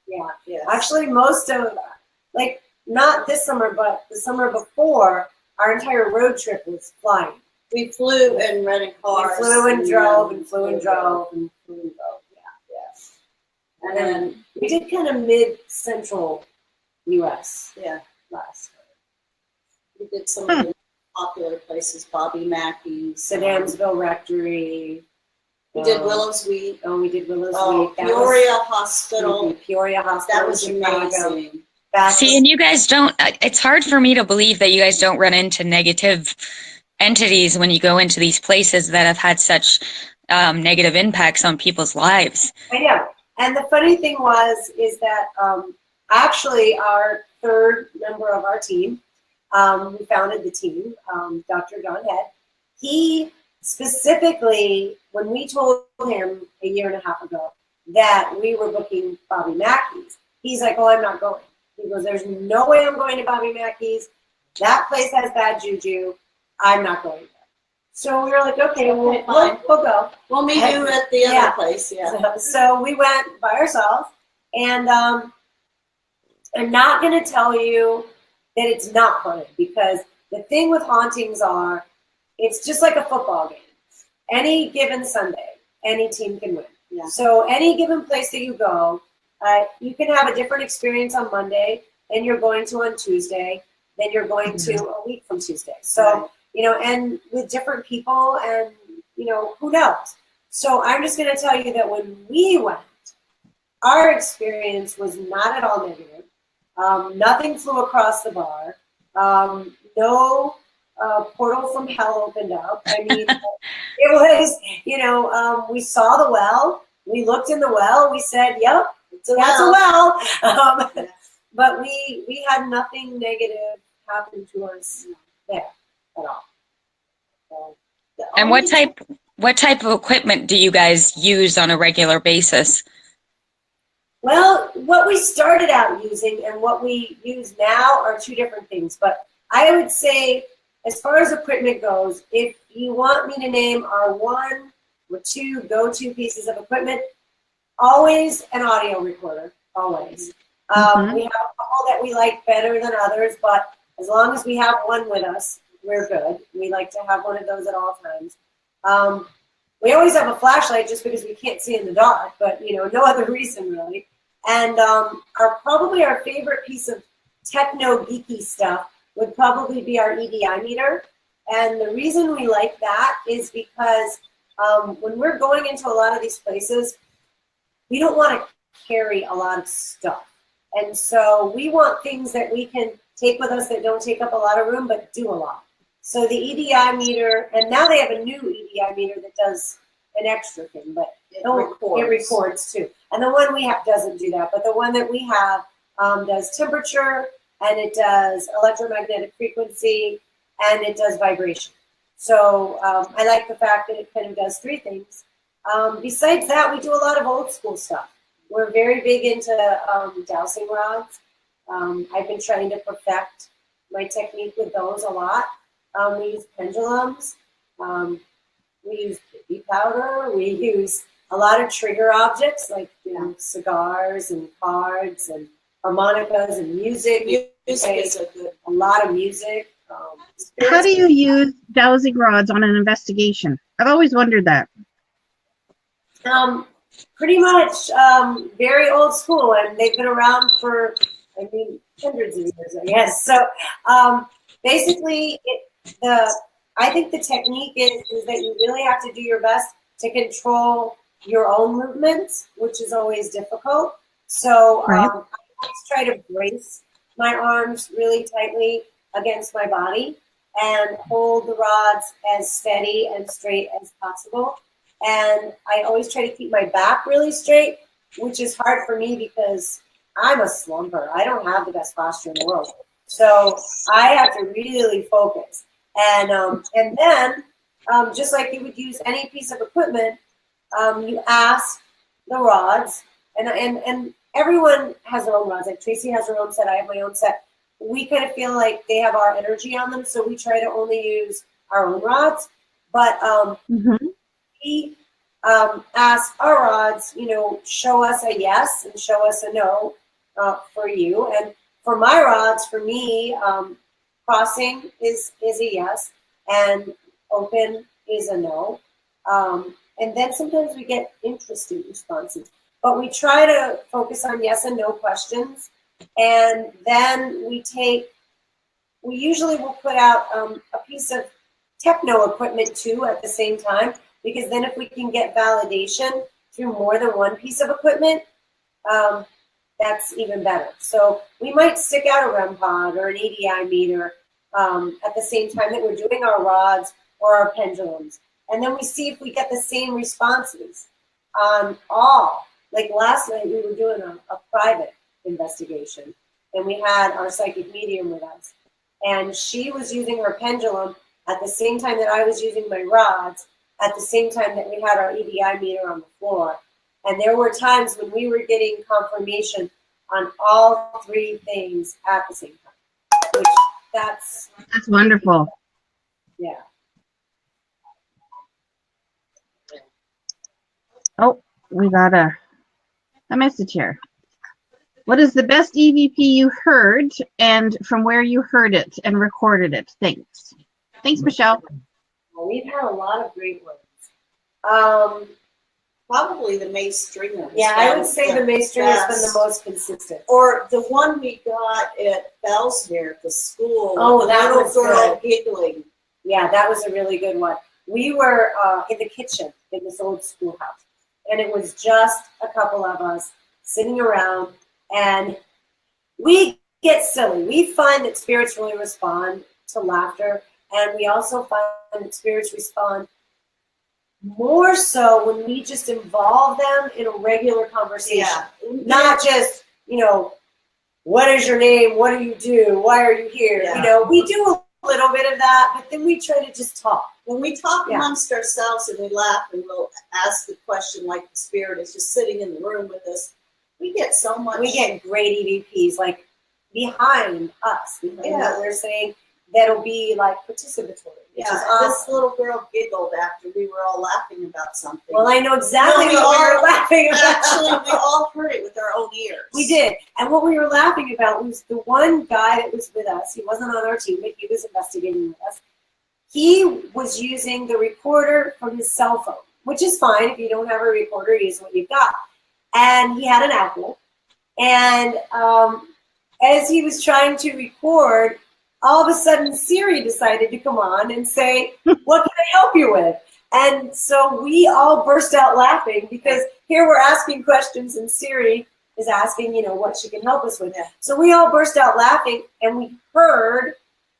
Yeah. Actually, most of, like, not this summer, but the summer before, our entire road trip was flying. We flew and rented cars. We flew and drove and flew and drove and flew and drove. Yeah. And then we did kind of mid-central U.S. Yeah. last. We did some of the popular places, Bobby Mackey's. Sedamsville Rectory. We did Willow's Week. Oh, we did Willow's Week. Peoria Hospital. Peoria Hospital. That was amazing. See, and you guys don't, it's hard for me to believe that you guys don't run into negative entities when you go into these places that have had such negative impacts on people's lives. I know. And the funny thing is that actually our third member of our team, who founded the team, Dr. Don Head, he specifically, when we told him a year and a half ago that we were booking Bobby Mackey's, he's like, oh, I'm not going. He goes, there's no way I'm going to Bobby Mackey's. That place has bad juju. I'm not going there. So we were like, okay, we'll go. We'll meet you at the other place. Yeah. So we went by ourselves, and I'm not going to tell you that it's not haunted, because the thing with hauntings are, it's just like a football game. Any given Sunday, any team can win. Yeah. So any given place that you go, you can have a different experience on Monday than you're going to on Tuesday, than you're going to a week from Tuesday. So, and with different people, and, who knows? So I'm just going to tell you that when we went, our experience was not at all negative. Nothing flew across the bar. No portal from hell opened up. I mean, it was, we saw the well. We looked in the well. We said, yep, that's a well. But we had nothing negative happen to us there at all. And what type of equipment do you guys use on a regular basis? Well, what we started out using and what we use now are two different things. But I would say, as far as equipment goes, if you want me to name our 1 or 2 go-to pieces of equipment, always an audio recorder, always. We have a couple that we like better than others, but as long as we have one with us, we're good. We like to have one of those at all times. We always have a flashlight just because we can't see in the dark, but no other reason really. And probably our favorite piece of techno geeky stuff would probably be our EDI meter. And the reason we like that is because when we're going into a lot of these places, we don't want to carry a lot of stuff. And so we want things that we can take with us that don't take up a lot of room, but do a lot. So the EDI meter, and now they have a new EDI meter that does an extra thing, but it records too. And the one we have doesn't do that, but the one that we have does temperature, and it does electromagnetic frequency, and it does vibration. So I like the fact that it kind of does 3 things. Besides that, we do a lot of old school stuff. We're very big into dowsing rods. I've been trying to perfect my technique with those a lot. We use pendulums. We use baby powder. We use a lot of trigger objects like cigars and cards and harmonicas and music. Music is a lot of music. How do you use dowsing rods on an investigation? I've always wondered that. Pretty much very old school, and they've been around for, hundreds of years, I guess. So basically, I think the technique is that you really have to do your best to control your own movements, which is always difficult. So I always try to brace my arms really tightly against my body and hold the rods as steady and straight as possible. And I always try to keep my back really straight, which is hard for me because I'm a slumper. I don't have the best posture in the world. So I have to really focus. And then, just like you would use any piece of equipment, you ask the rods, and everyone has their own rods. Like Tracy has her own set, I have my own set. We kind of feel like they have our energy on them, so we try to only use our own rods. But we ask our rods, show us a yes and show us a no for you. And for my rods, for me, crossing is a yes, and open is a no. And then sometimes we get interesting responses. But we try to focus on yes and no questions. And then we usually will put out a piece of techno equipment too at the same time, because then if we can get validation through more than one piece of equipment, that's even better. So we might stick out a REM pod or an EDI meter at the same time that we're doing our rods or our pendulums. And then we see if we get the same responses on all. Like last night, we were doing a private investigation, and we had our psychic medium with us. And she was using her pendulum at the same time that I was using my rods, at the same time that we had our EDI meter on the floor. And there were times when we were getting confirmation on all three things at the same time, which that's wonderful. Yeah. Oh, we got a message here. What is the best EVP you heard, and from where you heard it and recorded it? Thanks. Thanks, Michelle. Well, we've had a lot of great ones. Probably the Mace Stringer. Yeah, I would say the Mace Stringer has been the most consistent. Or the one we got at Bellsmere at the school. Oh, that little was girl good. Giggling. Yeah, that was a really good one. We were in the kitchen in this old schoolhouse, and it was just a couple of us sitting around, and we get silly. We find that spirits really respond to laughter, and we also find that spirits respond more so when we just involve them in a regular conversation. Yeah. Not just, what is your name? What do you do? Why are you here? Yeah. We do a little bit of that, but then we try to just talk. When we talk amongst ourselves and we laugh and we'll ask the question like the spirit is just sitting in the room with us, we get so much. We get great EVPs like behind us, behind what we're saying, that'll be like participatory. Yeah, this little girl giggled after we were all laughing about something. Well, I know exactly what we were laughing about. Actually, we all heard it with our own ears. We did. And what we were laughing about was the one guy that was with us. He wasn't on our team, but he was investigating with us. He was using the recorder from his cell phone, which is fine. If you don't have a recorder, use what you've got. And he had an Apple. And as he was trying to record, all of a sudden Siri decided to come on and say, what can I help you with? And so we all burst out laughing because here we're asking questions and Siri is asking, what she can help us with. Yeah. So we all burst out laughing and we heard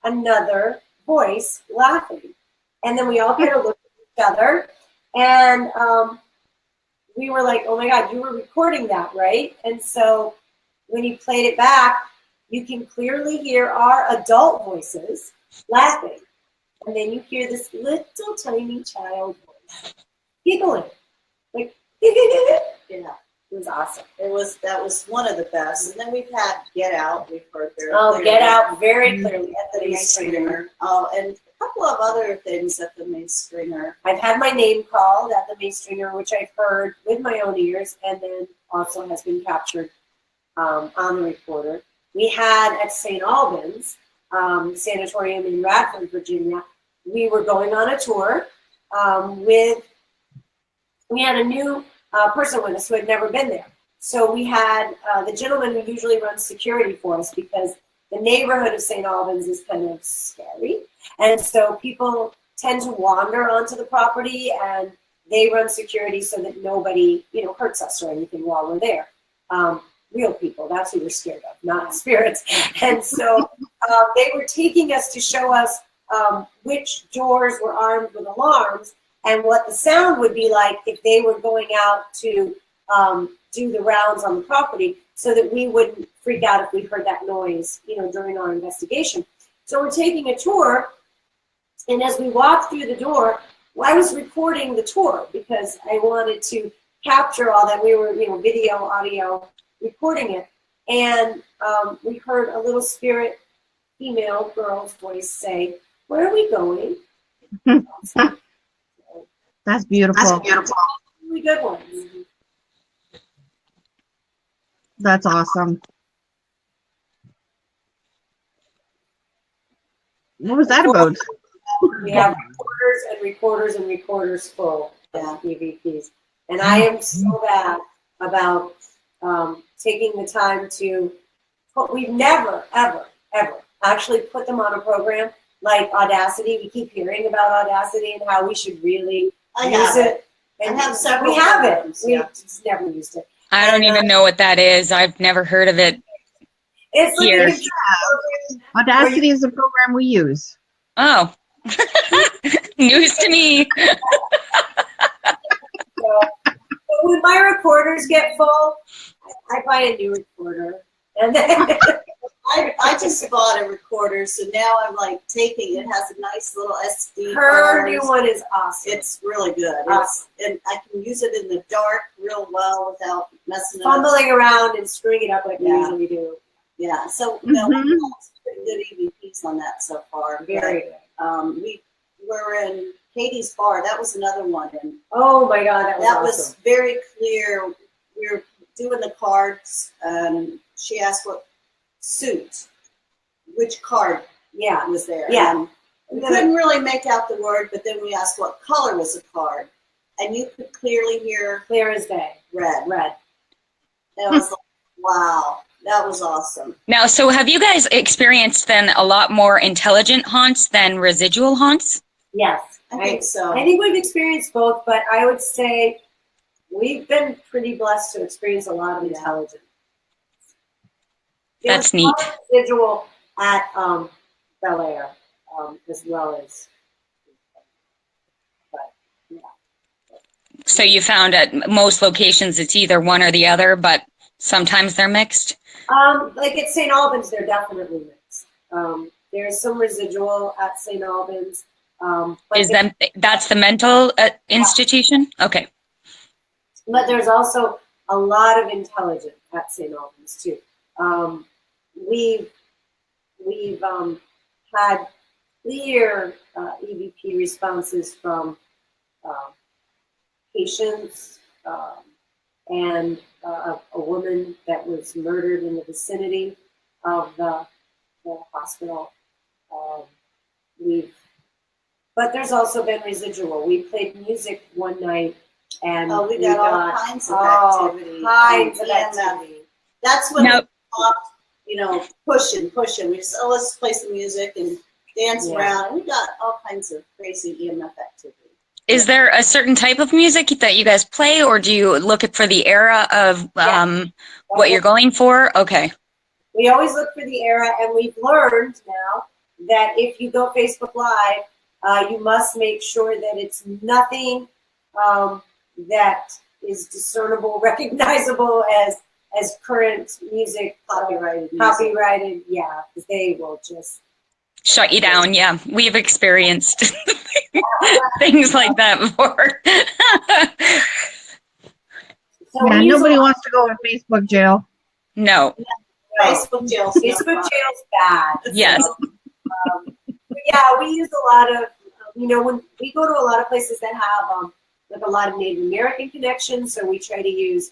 another voice laughing. And then we all kind of looked at each other and we were like, oh my God, you were recording that, right? And so when he played it back, you can clearly hear our adult voices laughing. And then you hear this little tiny child voice giggling. Like, yeah, it was awesome. That was one of the best. And then we've had Get Out. We've heard there. Get Out very clearly at the Mace Stringer. Oh, and couple of other things at the Mace Stringer. I've had my name called at the Mace Stringer, which I've heard with my own ears, and then also has been captured on the recorder. We had at St. Albans Sanatorium in Radford, Virginia. We were going on a tour we had a new person with us who had never been there. So we had the gentleman who usually runs security for us, because the neighborhood of St. Albans is kind of scary. And so people tend to wander onto the property, and they run security so that nobody, hurts us or anything while we're there. Real people, that's who we're scared of, not spirits. And so they were taking us to show us which doors were armed with alarms and what the sound would be like if they were going out to do the rounds on the property, so that we wouldn't freak out if we heard that noise, during our investigation. So we're taking a tour, and as we walked through the door, I was recording the tour because I wanted to capture all that. We were, video, audio, recording it. And we heard a little spirit, female girl's voice say, "Where are we going?" That's beautiful. That's beautiful. Really good ones. That's awesome. What was that about? We have recorders and recorders and recorders full of EVPs. And I am so bad about taking the time to we've never, ever, ever actually put them on a program like Audacity. We keep hearing about Audacity and how we should really use it. And I have several. We have it. We just never used it. I don't even know what that is. I've never heard of it. It's Here. like Audacity is the program we use. Oh, news to me. So when my recorders get full, I buy a new recorder. And then I just bought a recorder, so now I'm like taking it. Has a nice little SD her card. new one is awesome. It's really good. Awesome. And I can use it in the dark real well without messing it up. Fumbling around and screwing it up like we usually do. Yeah, so no, we've got pretty good EVPs on that so far. Very good. We were in Katie's bar. That was another one, and Oh my God, that was that awesome. was very clear. We were doing the cards, and she asked what suit, which card was there. Yeah. And we couldn't really make out the word, but then we asked what color was the card, and you could clearly hear Clear as day. red. Red. And I was like, wow, that was awesome. Now, so have you guys experienced then a lot more intelligent haunts than residual haunts? Yes. I think so. I think we've experienced both, but I would say we've been pretty blessed to experience a lot of intelligence. That's neat. Residual at Bel Air, as well as. But yeah. So you found at most locations it's either one or the other, but sometimes they're mixed? Like at St. Albans, they're definitely mixed. There's some residual at St. Albans. But That's the mental institution? Okay. But there's also a lot of intelligence at St. Albans too. We've had clear EVP responses from patients and a woman that was murdered in the vicinity of the hospital. But there's also been residual. We played music one night, and we got all kinds of activity. Kinds of activity. That's when we stopped, pushing. We said, let's play some music and dance around. And we got all kinds of crazy EMF activity. Is there a certain type of music that you guys play, or do you look for the era of what you're going for? Okay. We always look for the era, and we've learned now that if you go Facebook Live, you must make sure that it's nothing that is discernible, recognizable as current music, copyrighted, yeah, because they will just shut you down. Yeah, we've experienced things like that before. So nobody wants to go to Facebook jail. No. Facebook jail. Facebook jail's bad. Yes. So, Yeah, we use a lot of, when we go to a lot of places that have like a lot of Native American connections, so we try to use,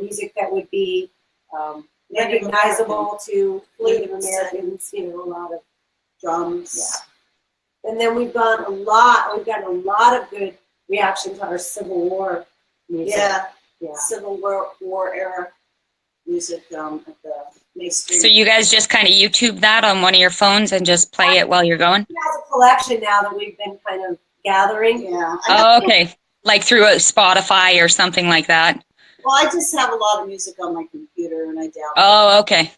music that would be recognizable to Native Americans, a lot of drums. Yeah. And then we've gotten a lot of good reaction to our Civil War music. Yeah. Civil War era music at the May Street. So you guys just kind of YouTube that on one of your phones and just play it while you're going? It has a collection now that we've been kind of gathering. Yeah. Oh, okay. Like through a Spotify or something like that? Well, I just have a lot of music on my computer and I download. Oh, okay.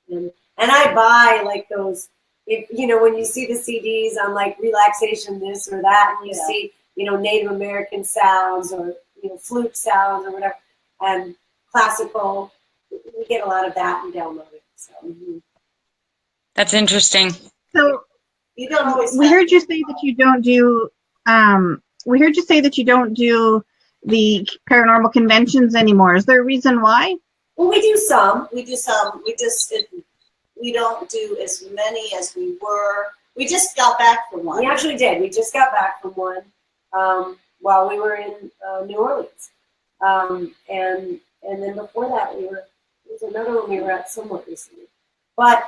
And I buy like those, when you see the CDs on like relaxation this or that, and you see, Native American sounds or, flute sounds or whatever, and classical, we get a lot of that and download it. So. That's interesting. So you don't always. We heard you say that you don't do. We heard you say that you don't do the paranormal conventions anymore. Is there a reason why? Well, we do some. We don't do as many as we were. We just got back from one. We actually did. We just got back from one while we were in New Orleans, and then before that there was another one we were at somewhat recently. But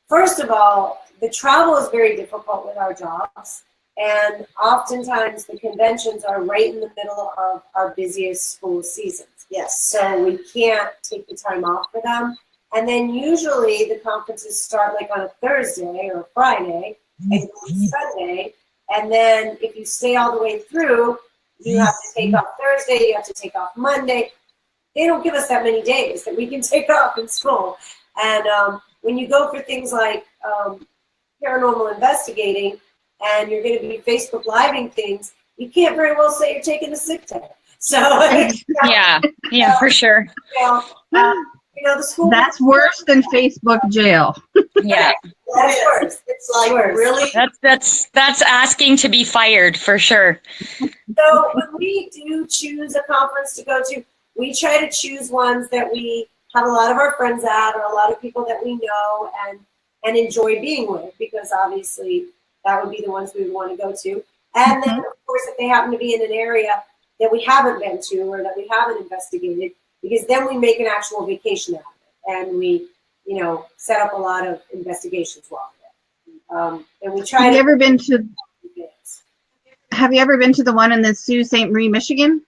first of all, the travel is very difficult with our jobs, and oftentimes the conventions are right in the middle of our busiest school seasons. Yes. So we can't take the time off for them. And then usually the conferences start like on a Thursday or a Friday and go to Sunday. And then if you stay all the way through, you have to take off Thursday, you have to take off Monday. They don't give us that many days that we can take off in school. And when you go for things like paranormal investigating and you're going to be Facebook Living things, you can't very well say you're taking a sick day. So yeah, for sure. The school. That's worse than Facebook jail. Yeah, that's worse. It's like worse. Really. That's asking to be fired for sure. So when we do choose a conference to go to, we try to choose ones that we have a lot of our friends at, or a lot of people that we know and enjoy being with, because obviously that would be the ones we would want to go to. And then of course, if they happen to be in an area that we haven't been to or that we haven't investigated, because then we make an actual vacation out of it, and we, set up a lot of investigations while we're there. And we try. Have you ever been to the one in the Sault Ste. Marie, Michigan?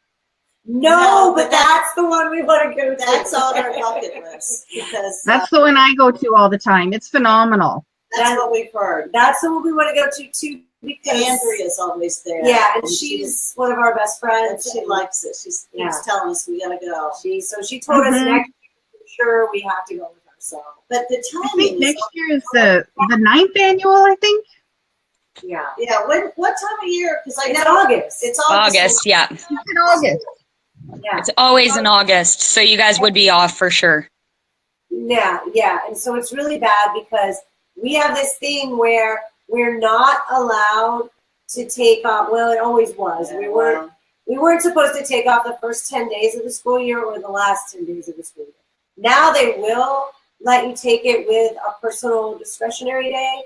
No, but that's the one we want to go to. That's on our bucket list because that's the one I go to all the time. It's phenomenal. That's what we've heard. That's the one we want to go to too. Because Andrea's always there. Yeah, and she's one of our best friends. She likes it. She keeps telling us we gotta go. She told us next year for sure we have to go with her. So, but the timing. I think next year is the 9th annual. I think. Yeah. Yeah. What time of year? Because it's August. It's August. Yeah. It's in August. Yeah. It's always in August, so you guys would be off for sure. Yeah. And so it's really bad because we have this thing where we're not allowed to take off. Well, it always was. Yeah, we weren't supposed to take off the first 10 days of the school year or the last 10 days of the school year. Now they will let you take it with a personal discretionary day,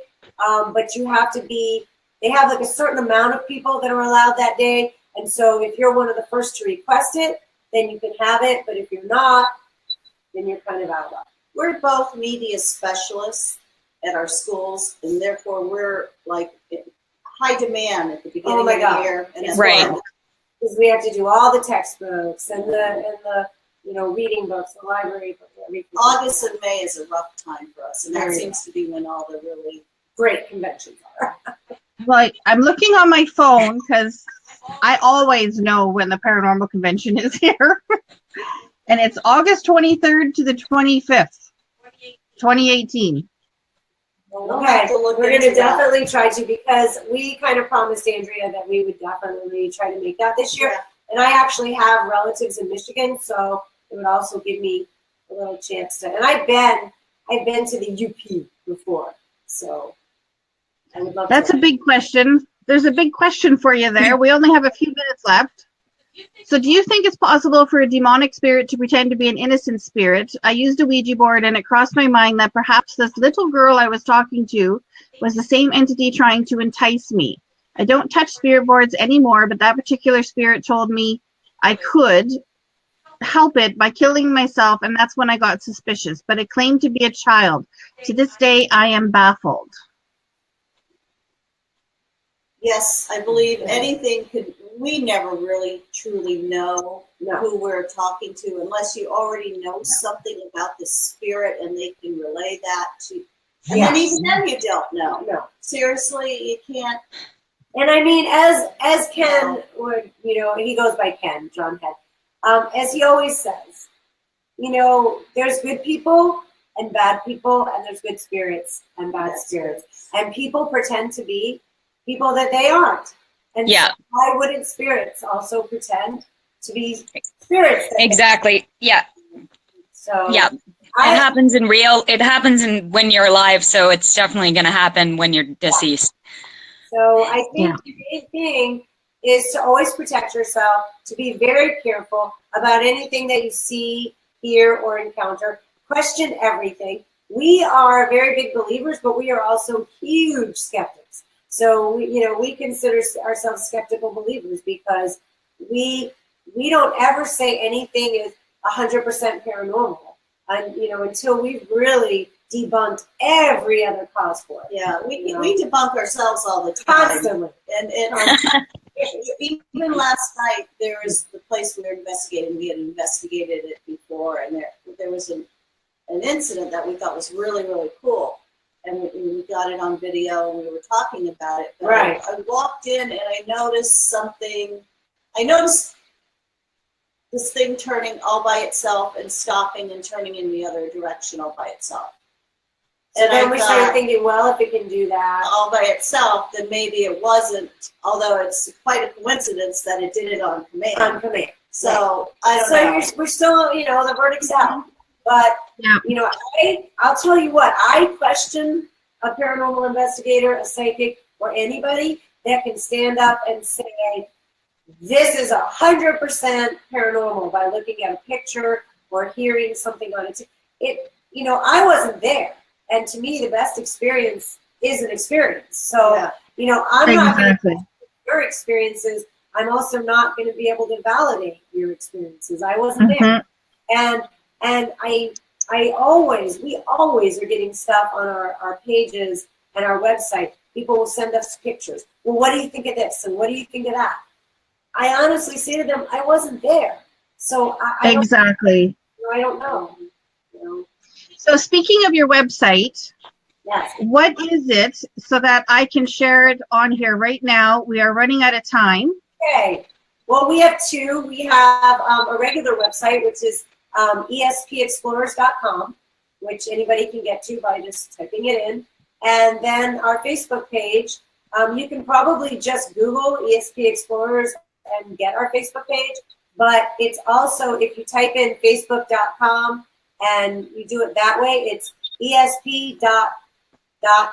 but you have to be. They have like a certain amount of people that are allowed that day, and so if you're one of the first to request it, then you can have it. But if you're not, then you're kind of out of luck. We're both media specialists at our schools, and therefore we're like high demand at the beginning of the year. And right. Because we have to do all the textbooks and the reading books, the library books, everything. August and May is a rough time for us, and that seems to be when all the really great conventions are. Well, I'm looking on my phone because I always know when the paranormal convention is here. And it's August 23rd to the 25th, 2018. Okay, we're going to definitely try to, because we kind of promised Andrea that we would definitely try to make that this year. Yeah. And I actually have relatives in Michigan, so it would also give me a little chance to. And I've been to the UP before, so I would love. That's a big question. There's a big question for you there. We only have a few minutes left. So do you think it's possible for a demonic spirit to pretend to be an innocent spirit? I used a Ouija board and it crossed my mind that perhaps this little girl I was talking to was the same entity trying to entice me. I don't touch spirit boards anymore, but that particular spirit told me I could help it by killing myself, and that's when I got suspicious. But it claimed to be a child. To this day, I am baffled. Yes, I believe anything could. We never really truly know who we're talking to unless you already know something about the spirit and they can relay that to. And then even then you don't know. No, seriously, you can't. And I mean, as Ken would, you know, he goes by Ken, John Head, as he always says, you know, there's good people and bad people, and there's good spirits and bad spirits, and people pretend to be people that they aren't. And so why wouldn't spirits also pretend to be spirits? Exactly. Yeah. So yeah, it happens when you're alive, so it's definitely going to happen when you're deceased. So I think the main thing is to always protect yourself, to be very careful about anything that you see, hear, or encounter. Question everything. We are very big believers, but we are also huge skeptics. So we consider ourselves skeptical believers because we don't ever say anything is 100% paranormal, and until we've really debunked every other cause for it. Yeah, we debunk ourselves all the time. Constantly. And even last night, there was the place we were investigating. We had investigated it before, and there was an incident that we thought was really, really cool. And we got it on video, and we were talking about it. But right. I walked in, and I noticed something. I noticed this thing turning all by itself and stopping and turning in the other direction all by itself. So and then we started thinking, well, if it can do that all by itself, then maybe it wasn't, although it's quite a coincidence that it did it on command. On command. So I don't know. So we're still, the verdict's out. But, I'll tell you what, I question a paranormal investigator, a psychic, or anybody that can stand up and say, this is 100% paranormal by looking at a picture or hearing something on it. I wasn't there. And to me, the best experience is an experience. So, I'm not going to your experiences. I'm also not going to be able to validate your experiences. I wasn't there. And we always are getting stuff on our pages and our website. People will send us pictures. Well, what do you think of this? And what do you think of that? I honestly say to them, I wasn't there. So I don't know. So speaking of your website, what is it so that I can share it on here right now? We are running out of time. Okay. Well, we have two. We have a regular website, which is espexplorers.com, which anybody can get to by just typing it in. And then our Facebook page, you can probably just Google ESP Explorers and get our Facebook page. But it's also, if you type in facebook.com and you do it that way, it's ESP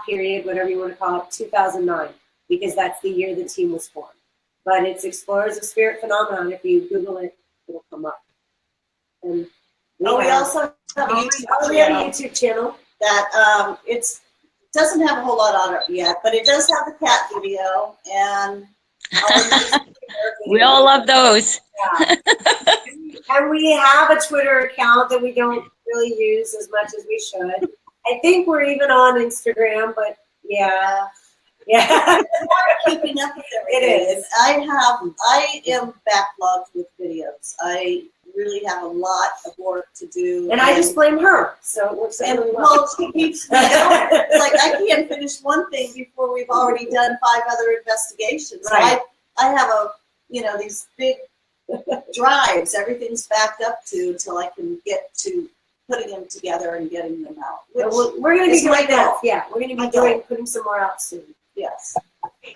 period, whatever you want to call it, 2009, because that's the year the team was formed. But it's Explorers of Spirit Phenomenon. If you Google it, it'll come up. And we also have a YouTube channel that it doesn't have a whole lot on it yet, but it does have the cat video, and we all love those. Yeah. And we have a Twitter account that we don't really use as much as we should. I think we're even on Instagram, but yeah. Keeping up with everything. It is. I am backlogged with videos. I really have a lot of work to do. And I just blame her. So it works out really well. She keeps me going. It's like I can't finish one thing before we've already done 5 other investigations. Right. So I have these big drives. Everything's backed up till I can get to putting them together and getting them out. We're going to be doing that. Yeah, we're going to be putting some more out soon. Yes.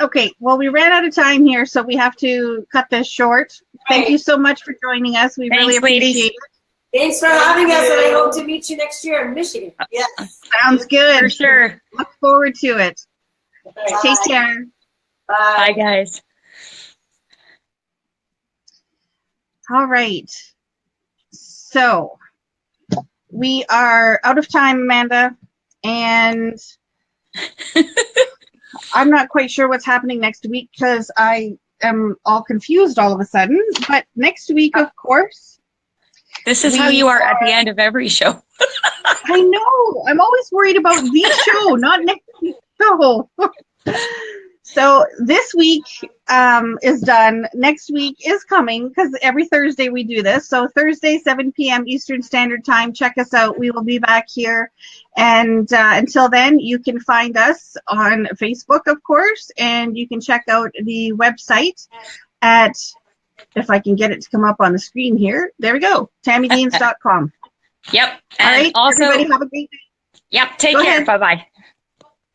Okay, well, we ran out of time here, so we have to cut this short. Thank you so much for joining us. We really appreciate it. Thanks for having us, and I hope to meet you next year in Michigan. Yes. Sounds good. For sure. Look forward to it. Bye. Take care. Bye. Bye, guys. All right. So we are out of time, Amanda, and I'm not quite sure what's happening next week because I am all confused all of a sudden. But next week, of course. This is how you are at the end of every show. I know. I'm always worried about the show, not next week's show. So this week is done. Next week is coming because every Thursday we do this. So Thursday, 7 p.m. Eastern Standard Time. Check us out. We will be back here. And until then, you can find us on Facebook, of course, and you can check out the website at, if I can get it to come up on the screen here. There we go. TammyDeans.com. Yep. And all right. Also, everybody have a great day. Yep. Take care. Bye-bye.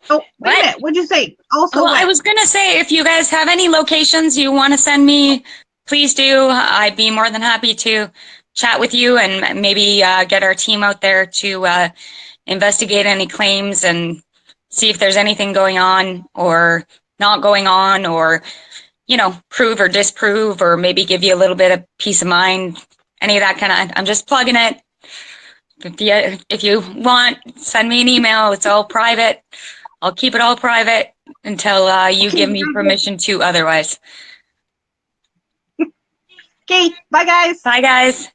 Oh, wait a minute. What'd you say? Also, well, I was going to say, if you guys have any locations you want to send me, please do. I'd be more than happy to chat with you and maybe get our team out there to investigate any claims and see if there's anything going on or not going on, or, you know, prove or disprove, or maybe give you a little bit of peace of mind. Any of that kind of, I'm just plugging it. If you want, send me an email. It's all private. I'll keep it all private until you give me permission to otherwise. Okay. Bye, guys. Bye, guys.